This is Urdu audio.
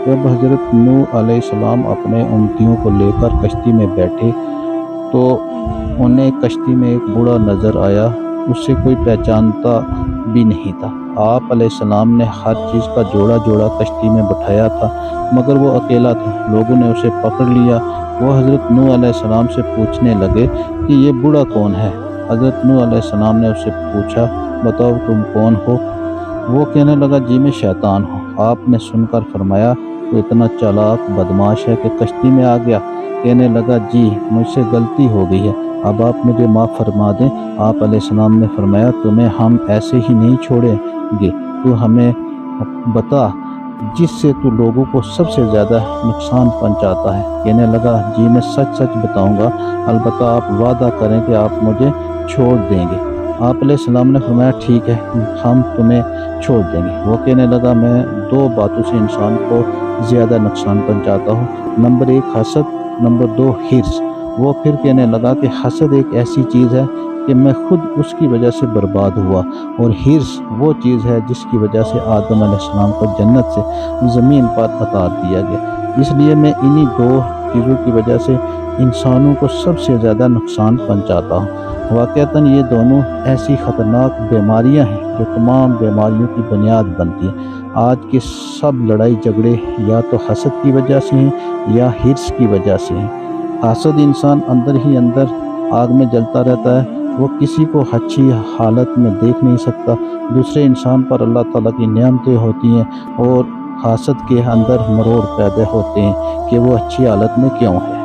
جب حضرت نوح علیہ السلام اپنے امتیوں کو لے کر کشتی میں بیٹھے تو انہیں کشتی میں ایک بوڑھا نظر آیا، اسے کوئی پہچانتا بھی نہیں تھا۔ آپ علیہ السلام نے ہر چیز کا جوڑا جوڑا کشتی میں بٹھایا تھا، مگر وہ اکیلا تھا۔ لوگوں نے اسے پکڑ لیا۔ وہ حضرت نوح علیہ السلام سے پوچھنے لگے کہ یہ بوڑھا کون ہے؟ حضرت نوح علیہ السلام نے اسے پوچھا، بتاؤ تم کون ہو؟ وہ کہنے لگا، جی میں شیطان ہوں۔ آپ نے سن کر فرمایا، تو اتنا چالاک بدماش ہے کہ کشتی میں آ گیا؟ کہنے لگا، جی مجھ سے غلطی ہو گئی ہے، اب آپ مجھے معاف فرما دیں۔ آپ علیہ السلام نے فرمایا، تمہیں ہم ایسے ہی نہیں چھوڑیں گے، تو ہمیں بتا جس سے تو لوگوں کو سب سے زیادہ نقصان پہنچاتا ہے۔ کہنے لگا، جی میں سچ سچ بتاؤں گا، البتہ آپ وعدہ کریں کہ آپ مجھے چھوڑ دیں گے۔ آپ علیہ السلام نے فرمایا، ٹھیک ہے، ہم تمہیں چھوڑ دیں گے۔ وہ کہنے لگا، میں دو باتوں سے انسان کو زیادہ نقصان پہنچاتا ہوں، نمبر ایک حسد، نمبر دو حرص۔ وہ پھر کہنے لگا کہ حسد ایک ایسی چیز ہے کہ میں خود اس کی وجہ سے برباد ہوا، اور حرص وہ چیز ہے جس کی وجہ سے آدم علیہ السلام کو جنت سے زمین پر اتار دیا گیا۔ اس لیے میں انہی دو چیزوں کی وجہ سے انسانوں کو سب سے زیادہ نقصان پہنچاتا ہوں۔ واقعتاً یہ دونوں ایسی خطرناک بیماریاں ہیں جو تمام بیماریوں کی بنیاد بنتی ہیں۔ آج کے سب لڑائی جھگڑے یا تو حسد کی وجہ سے ہیں یا حرص کی وجہ سے ہیں۔ حاسد انسان اندر ہی اندر آگ میں جلتا رہتا ہے، وہ کسی کو اچھی حالت میں دیکھ نہیں سکتا۔ دوسرے انسان پر اللہ تعالیٰ کی نعمتیں ہوتی ہیں اور حاسد کے اندر مروڑ پیدا ہوتے ہیں کہ وہ اچھی حالت میں کیوں ہے۔